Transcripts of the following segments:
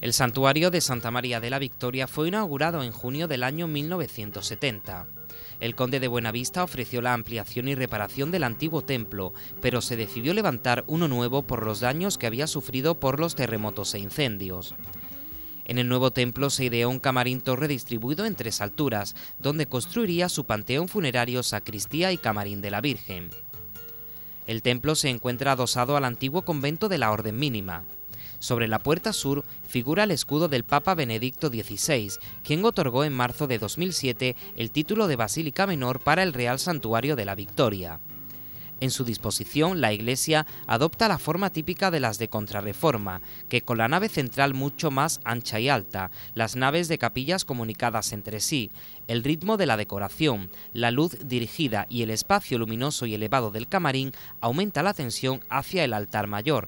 El santuario de Santa María de la Victoria fue inaugurado en junio del año 1970. El conde de Buenavista ofreció la ampliación y reparación del antiguo templo, pero se decidió levantar uno nuevo por los daños que había sufrido por los terremotos e incendios. En el nuevo templo se ideó un camarín torre distribuido en 3 alturas, donde construiría su panteón funerario, sacristía y camarín de la Virgen. El templo se encuentra adosado al antiguo convento de la Orden Mínima. Sobre la puerta sur figura el escudo del Papa Benedicto XVI, quien otorgó en marzo de 2007 el título de Basílica Menor para el Real Santuario de la Victoria. En su disposición, la iglesia adopta la forma típica de las de Contrarreforma, que con la nave central mucho más ancha y alta, las naves de capillas comunicadas entre sí, el ritmo de la decoración, la luz dirigida y el espacio luminoso y elevado del camarín aumenta la tensión hacia el altar mayor,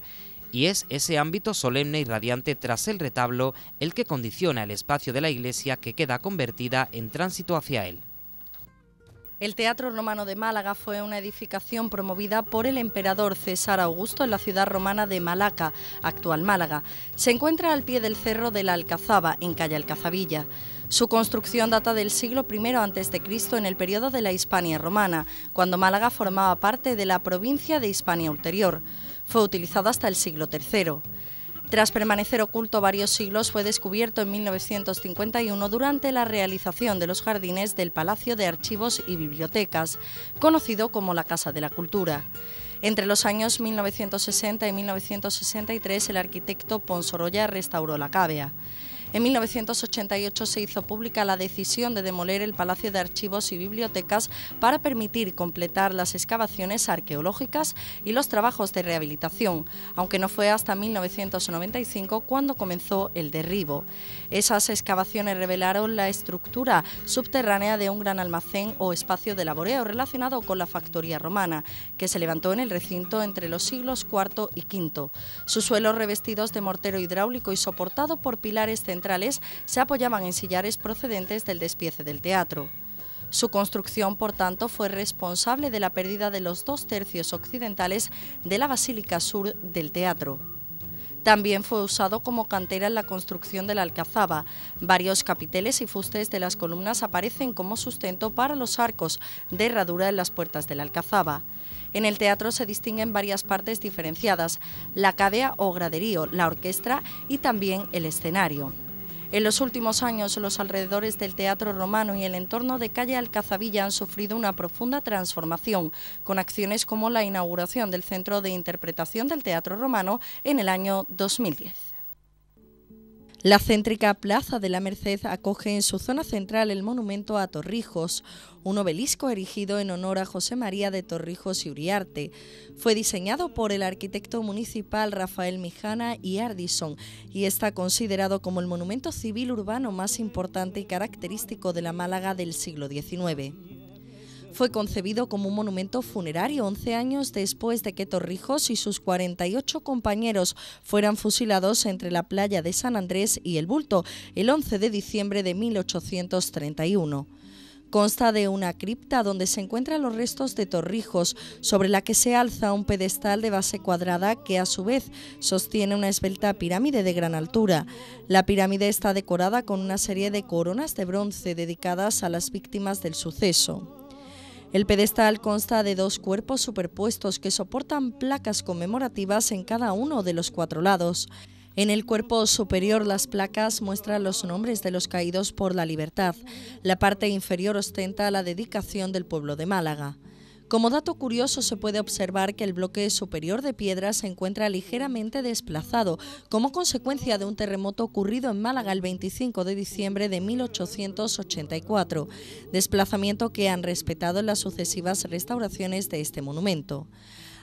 y es ese ámbito solemne y radiante tras el retablo el que condiciona el espacio de la iglesia, que queda convertida en tránsito hacia él. El Teatro Romano de Málaga fue una edificación promovida por el emperador César Augusto en la ciudad romana de Malaca, actual Málaga. Se encuentra al pie del cerro de la Alcazaba, en calle Alcazabilla. Su construcción data del siglo I a.C. en el periodo de la Hispania romana, cuando Málaga formaba parte de la provincia de Hispania Ulterior. Fue utilizado hasta el siglo III. Tras permanecer oculto varios siglos, fue descubierto en 1951 durante la realización de los jardines del Palacio de Archivos y Bibliotecas, conocido como la Casa de la Cultura. Entre los años 1960 y 1963, el arquitecto Ponsorolla restauró la cávea. En 1988 se hizo pública la decisión de demoler el Palacio de Archivos y Bibliotecas para permitir completar las excavaciones arqueológicas y los trabajos de rehabilitación, aunque no fue hasta 1995 cuando comenzó el derribo. Esas excavaciones revelaron la estructura subterránea de un gran almacén o espacio de laboreo relacionado con la factoría romana, que se levantó en el recinto entre los siglos IV y V. Sus suelos, revestidos de mortero hidráulico y soportado por pilares centrales, se apoyaban en sillares procedentes del despiece del teatro. Su construcción, por tanto, fue responsable de la pérdida de los 2/3 occidentales de la Basílica Sur del teatro. También fue usado como cantera en la construcción de la Alcazaba. Varios capiteles y fustes de las columnas aparecen como sustento para los arcos de herradura en las puertas de la Alcazaba. En el teatro se distinguen varias partes diferenciadas: la cavea o graderío, la orquestra y también el escenario. En los últimos años, los alrededores del Teatro Romano y el entorno de calle Alcazabilla han sufrido una profunda transformación, con acciones como la inauguración del Centro de Interpretación del Teatro Romano en el año 2010. La céntrica Plaza de la Merced acoge en su zona central el monumento a Torrijos, un obelisco erigido en honor a José María de Torrijos y Uriarte. Fue diseñado por el arquitecto municipal Rafael Mijana y Ardison y está considerado como el monumento civil urbano más importante y característico de la Málaga del siglo XIX. Fue concebido como un monumento funerario 11 años después de que Torrijos y sus 48 compañeros fueran fusilados entre la playa de San Andrés y El Bulto el 11 de diciembre de 1831. Consta de una cripta donde se encuentran los restos de Torrijos, sobre la que se alza un pedestal de base cuadrada que a su vez sostiene una esbelta pirámide de gran altura. La pirámide está decorada con una serie de coronas de bronce dedicadas a las víctimas del suceso. El pedestal consta de 2 cuerpos superpuestos que soportan placas conmemorativas en cada uno de los 4 lados. En el cuerpo superior, las placas muestran los nombres de los caídos por la libertad. La parte inferior ostenta la dedicación del pueblo de Málaga. Como dato curioso, se puede observar que el bloque superior de piedra se encuentra ligeramente desplazado, como consecuencia de un terremoto ocurrido en Málaga el 25 de diciembre de 1884, desplazamiento que han respetado en las sucesivas restauraciones de este monumento.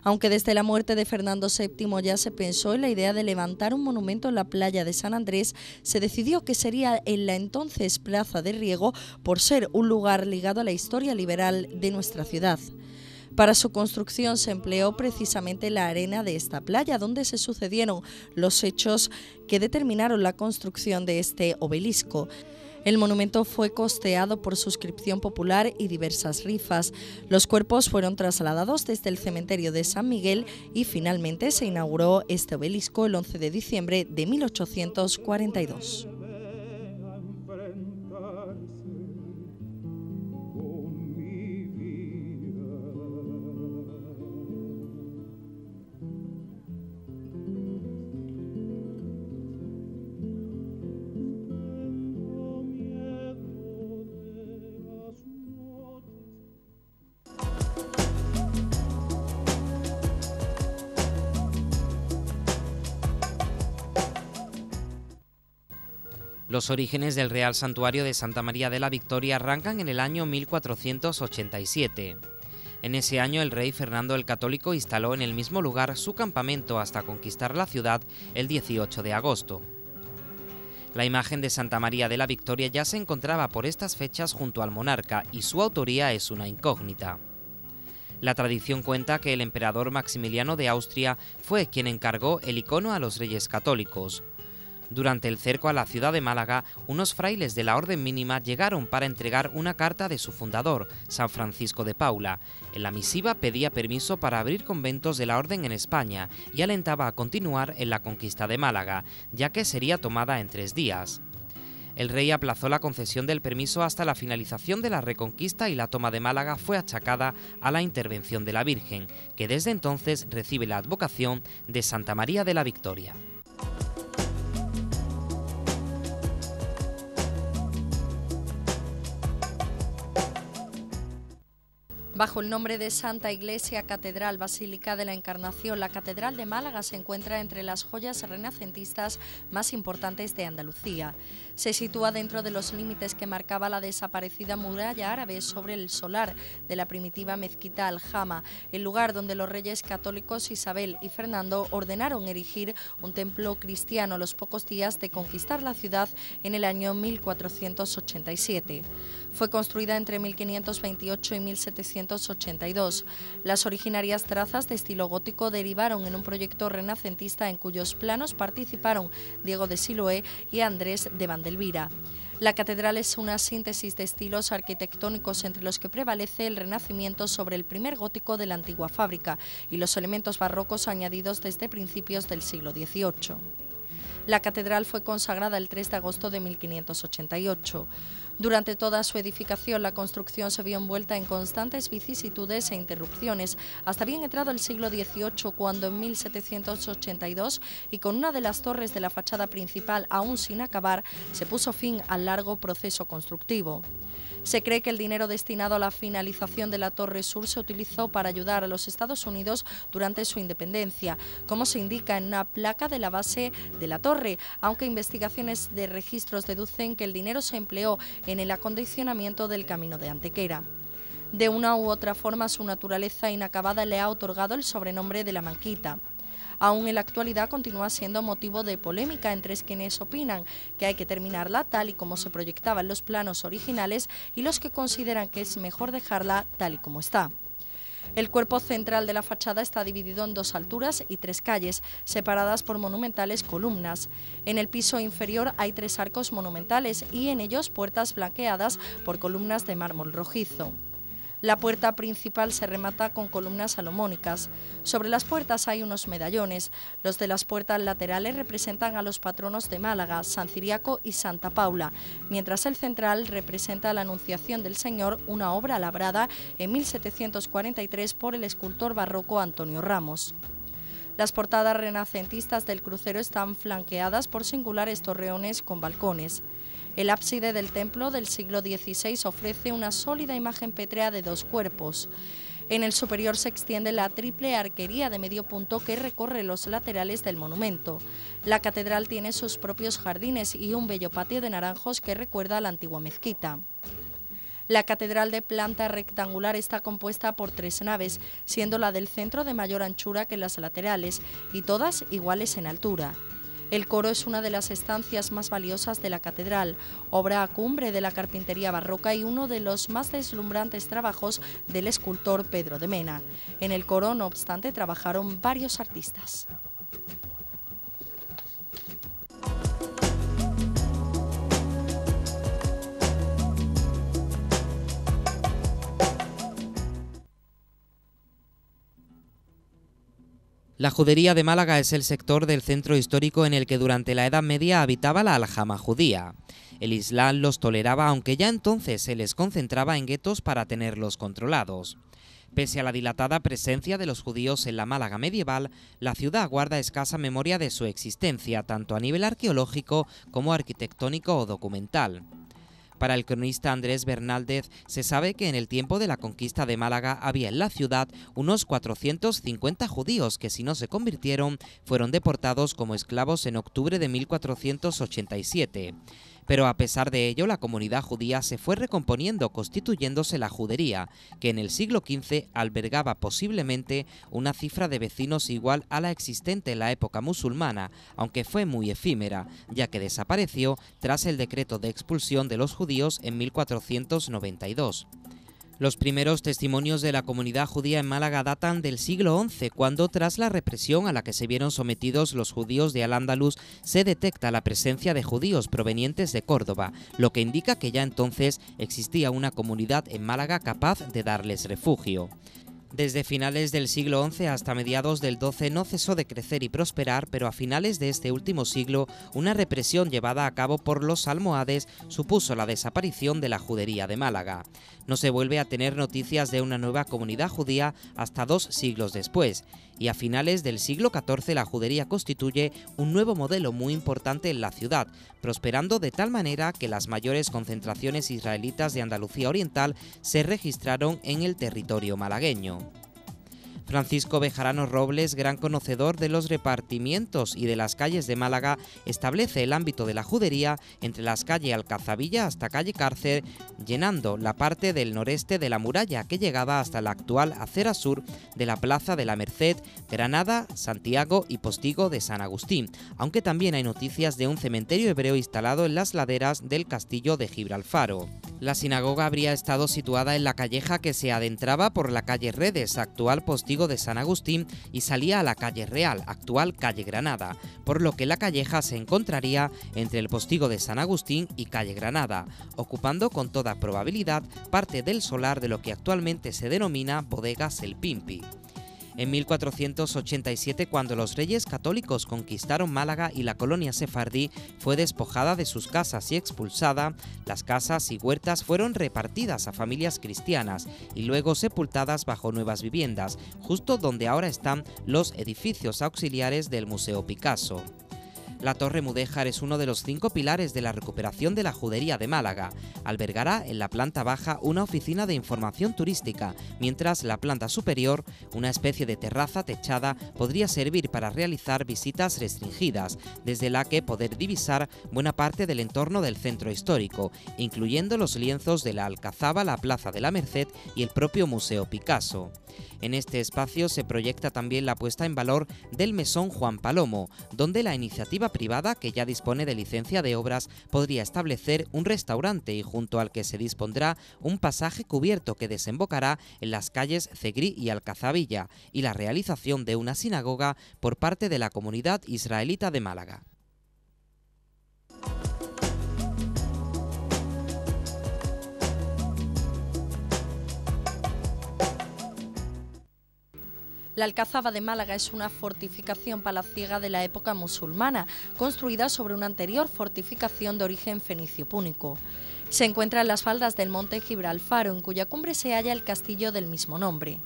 Aunque desde la muerte de Fernando VII ya se pensó en la idea de levantar un monumento en la playa de San Andrés, se decidió que sería en la entonces Plaza de Riego, por ser un lugar ligado a la historia liberal de nuestra ciudad. Para su construcción se empleó precisamente la arena de esta playa, donde se sucedieron los hechos que determinaron la construcción de este obelisco. El monumento fue costeado por suscripción popular y diversas rifas. Los cuerpos fueron trasladados desde el cementerio de San Miguel y finalmente se inauguró este obelisco el 11 de diciembre de 1842. Los orígenes del Real Santuario de Santa María de la Victoria arrancan en el año 1487. En ese año el rey Fernando el Católico instaló en el mismo lugar su campamento hasta conquistar la ciudad el 18 de agosto. La imagen de Santa María de la Victoria ya se encontraba por estas fechas junto al monarca y su autoría es una incógnita. La tradición cuenta que el emperador Maximiliano de Austria fue quien encargó el icono a los reyes católicos. Durante el cerco a la ciudad de Málaga, unos frailes de la Orden Mínima llegaron para entregar una carta de su fundador, San Francisco de Paula. En la misiva pedía permiso para abrir conventos de la Orden en España y alentaba a continuar en la conquista de Málaga, ya que sería tomada en 3 días. El rey aplazó la concesión del permiso hasta la finalización de la Reconquista y la toma de Málaga fue achacada a la intervención de la Virgen, que desde entonces recibe la advocación de Santa María de la Victoria. Bajo el nombre de Santa Iglesia Catedral Basílica de la Encarnación, la Catedral de Málaga se encuentra entre las joyas renacentistas más importantes de Andalucía. Se sitúa dentro de los límites que marcaba la desaparecida muralla árabe sobre el solar de la primitiva mezquita Aljama, el lugar donde los reyes católicos Isabel y Fernando ordenaron erigir un templo cristiano a los pocos días de conquistar la ciudad en el año 1487. Fue construida entre 1528 y 1782. Las originarias trazas de estilo gótico derivaron en un proyecto renacentista en cuyos planos participaron Diego de Siloé y Andrés de Vandelvira. La catedral es una síntesis de estilos arquitectónicos entre los que prevalece el Renacimiento sobre el primer gótico de la antigua fábrica y los elementos barrocos añadidos desde principios del siglo XVIII. La catedral fue consagrada el 3 de agosto de 1588. Durante toda su edificación, la construcción se vio envuelta en constantes vicisitudes e interrupciones, hasta bien entrado el siglo XVIII, cuando en 1782, y con una de las torres de la fachada principal aún sin acabar, se puso fin al largo proceso constructivo. Se cree que el dinero destinado a la finalización de la Torre Sur se utilizó para ayudar a los Estados Unidos durante su independencia, como se indica en una placa de la base de la torre, aunque investigaciones de registros deducen que el dinero se empleó en el acondicionamiento del camino de Antequera. De una u otra forma, su naturaleza inacabada le ha otorgado el sobrenombre de la Manquita. Aún en la actualidad continúa siendo motivo de polémica entre quienes opinan que hay que terminarla tal y como se proyectaba en los planos originales y los que consideran que es mejor dejarla tal y como está. El cuerpo central de la fachada está dividido en 2 alturas y 3 calles, separadas por monumentales columnas. En el piso inferior hay 3 arcos monumentales y en ellos puertas blanqueadas por columnas de mármol rojizo. La puerta principal se remata con columnas salomónicas. Sobre las puertas hay unos medallones. Los de las puertas laterales representan a los patronos de Málaga, San Ciriaco y Santa Paula, mientras el central representa la Anunciación del Señor, una obra labrada en 1743 por el escultor barroco Antonio Ramos. Las portadas renacentistas del crucero están flanqueadas por singulares torreones con balcones. El ábside del templo del siglo XVI ofrece una sólida imagen pétrea de 2 cuerpos. En el superior se extiende la triple arquería de medio punto que recorre los laterales del monumento. La catedral tiene sus propios jardines y un bello patio de naranjos que recuerda a la antigua mezquita. La catedral de planta rectangular está compuesta por 3 naves, siendo la del centro de mayor anchura que las laterales, y todas iguales en altura. El coro es una de las estancias más valiosas de la catedral, obra cumbre de la carpintería barroca y uno de los más deslumbrantes trabajos del escultor Pedro de Mena. En el coro, no obstante, trabajaron varios artistas. La judería de Málaga es el sector del centro histórico en el que durante la Edad Media habitaba la aljama judía. El Islam los toleraba, aunque ya entonces se les concentraba en guetos para tenerlos controlados. Pese a la dilatada presencia de los judíos en la Málaga medieval, la ciudad guarda escasa memoria de su existencia, tanto a nivel arqueológico como arquitectónico o documental. Para el cronista Andrés Bernaldez, se sabe que en el tiempo de la conquista de Málaga había en la ciudad unos 450 judíos que, si no se convirtieron, fueron deportados como esclavos en octubre de 1487. Pero a pesar de ello, la comunidad judía se fue recomponiendo, constituyéndose la judería, que en el siglo XV albergaba posiblemente una cifra de vecinos igual a la existente en la época musulmana, aunque fue muy efímera, ya que desapareció tras el decreto de expulsión de los judíos en 1492. Los primeros testimonios de la comunidad judía en Málaga datan del siglo XI, cuando tras la represión a la que se vieron sometidos los judíos de Al-Ándalus se detecta la presencia de judíos provenientes de Córdoba, lo que indica que ya entonces existía una comunidad en Málaga capaz de darles refugio. Desde finales del siglo XI hasta mediados del XII no cesó de crecer y prosperar, pero a finales de este último siglo una represión llevada a cabo por los almohades supuso la desaparición de la judería de Málaga. No se vuelve a tener noticias de una nueva comunidad judía hasta 2 siglos después, y a finales del siglo XIV la judería constituye un nuevo modelo muy importante en la ciudad, prosperando de tal manera que las mayores concentraciones israelitas de Andalucía Oriental se registraron en el territorio malagueño. Francisco Bejarano Robles, gran conocedor de los repartimientos y de las calles de Málaga, establece el ámbito de la judería entre las calles Alcazabilla hasta calle Cárcer, llenando la parte del noreste de la muralla que llegaba hasta la actual acera sur de la Plaza de la Merced, Granada, Santiago y Postigo de San Agustín, aunque también hay noticias de un cementerio hebreo instalado en las laderas del castillo de Gibralfaro. La sinagoga habría estado situada en la calleja que se adentraba por la calle Redes, actual Postigo de San Agustín, y salía a la calle Real, actual calle Granada, por lo que la calleja se encontraría entre el Postigo de San Agustín y calle Granada, ocupando con toda probabilidad parte del solar de lo que actualmente se denomina Bodegas El Pimpi. En 1487, cuando los reyes católicos conquistaron Málaga y la colonia sefardí fue despojada de sus casas y expulsada, las casas y huertas fueron repartidas a familias cristianas y luego sepultadas bajo nuevas viviendas, justo donde ahora están los edificios auxiliares del Museo Picasso. La Torre Mudéjar es uno de los 5 pilares de la recuperación de la judería de Málaga. Albergará en la planta baja una oficina de información turística, mientras la planta superior, una especie de terraza techada, podría servir para realizar visitas restringidas, desde la que poder divisar buena parte del entorno del centro histórico, incluyendo los lienzos de la Alcazaba, la Plaza de la Merced y el propio Museo Picasso. En este espacio se proyecta también la puesta en valor del Mesón Juan Palomo, donde la iniciativa privada, que ya dispone de licencia de obras, podría establecer un restaurante y junto al que se dispondrá un pasaje cubierto que desembocará en las calles Cegrí y Alcazabilla, y la realización de una sinagoga por parte de la comunidad israelita de Málaga. La Alcazaba de Málaga es una fortificación palaciega de la época musulmana, construida sobre una anterior fortificación de origen fenicio-púnico. Se encuentra en las faldas del monte Gibralfaro, en cuya cumbre se halla el castillo del mismo nombre.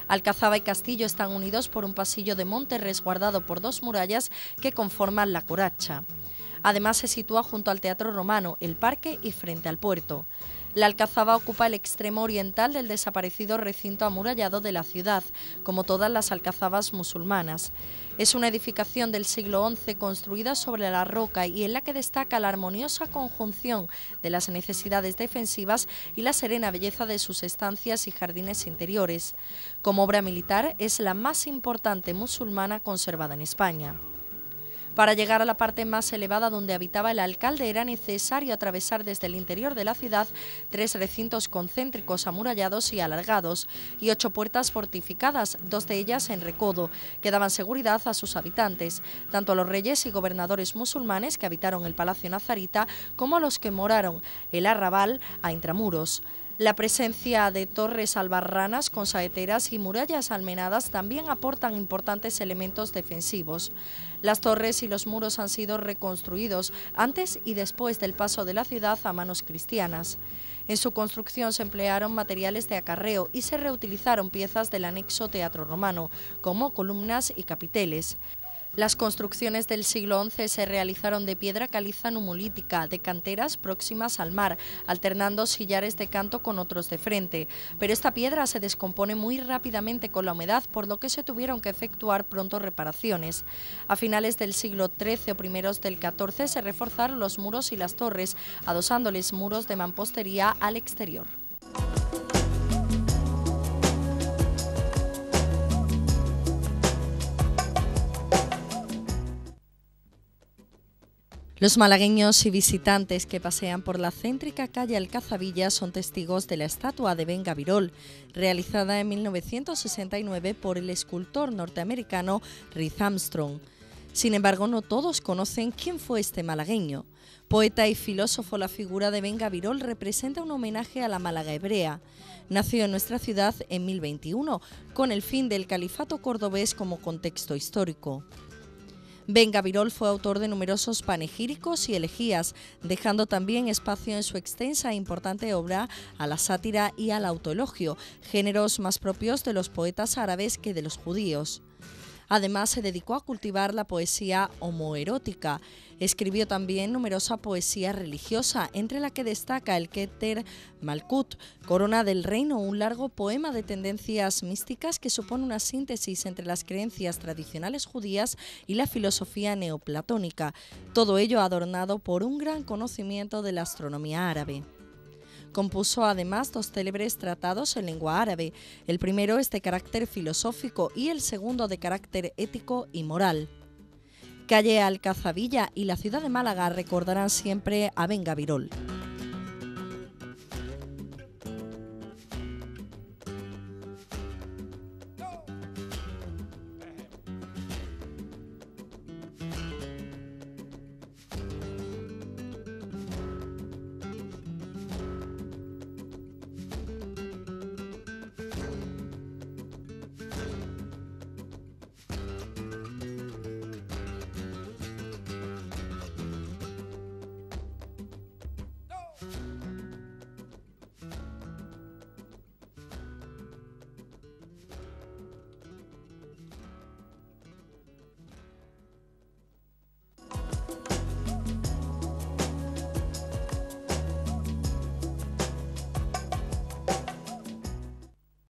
Alcazaba y castillo están unidos por un pasillo de monte resguardado por 2 murallas que conforman la coracha. Además se sitúa junto al Teatro Romano, el parque y frente al puerto. La Alcazaba ocupa el extremo oriental del desaparecido recinto amurallado de la ciudad, como todas las alcazabas musulmanas. Es una edificación del siglo XI construida sobre la roca y en la que destaca la armoniosa conjunción de las necesidades defensivas y la serena belleza de sus estancias y jardines interiores. Como obra militar es la más importante musulmana conservada en España. Para llegar a la parte más elevada donde habitaba el alcalde era necesario atravesar desde el interior de la ciudad 3 recintos concéntricos amurallados y alargados y 8 puertas fortificadas, 2 de ellas en recodo, que daban seguridad a sus habitantes, tanto a los reyes y gobernadores musulmanes que habitaron el Palacio Nazarita como a los que moraron el arrabal a intramuros. La presencia de torres albarranas con saeteras y murallas almenadas también aportan importantes elementos defensivos. Las torres y los muros han sido reconstruidos antes y después del paso de la ciudad a manos cristianas. En su construcción se emplearon materiales de acarreo y se reutilizaron piezas del anexo teatro romano, como columnas y capiteles. Las construcciones del siglo XI se realizaron de piedra caliza numulítica, de canteras próximas al mar, alternando sillares de canto con otros de frente. Pero esta piedra se descompone muy rápidamente con la humedad, por lo que se tuvieron que efectuar pronto reparaciones. A finales del siglo XIII o primeros del XIV se reforzaron los muros y las torres, adosándoles muros de mampostería al exterior. Los malagueños y visitantes que pasean por la céntrica calle Alcazavilla son testigos de la estatua de Ben Gabirol, realizada en 1969 por el escultor norteamericano Reed Armstrong. Sin embargo, no todos conocen quién fue este malagueño. Poeta y filósofo, la figura de Ben Gabirol representa un homenaje a la Málaga hebrea. Nació en nuestra ciudad en 1021, con el fin del califato cordobés como contexto histórico. Ben Gabirol fue autor de numerosos panegíricos y elegías, dejando también espacio en su extensa e importante obra a la sátira y al autoelogio, géneros más propios de los poetas árabes que de los judíos. Además, se dedicó a cultivar la poesía homoerótica. Escribió también numerosa poesía religiosa, entre la que destaca el Keter Malkut, Corona del Reino, un largo poema de tendencias místicas que supone una síntesis entre las creencias tradicionales judías y la filosofía neoplatónica, todo ello adornado por un gran conocimiento de la astronomía árabe. Compuso además 2 célebres tratados en lengua árabe. El primero es de carácter filosófico y el segundo de carácter ético y moral. Calle Alcazavilla y la ciudad de Málaga recordarán siempre a Ben Gabirol.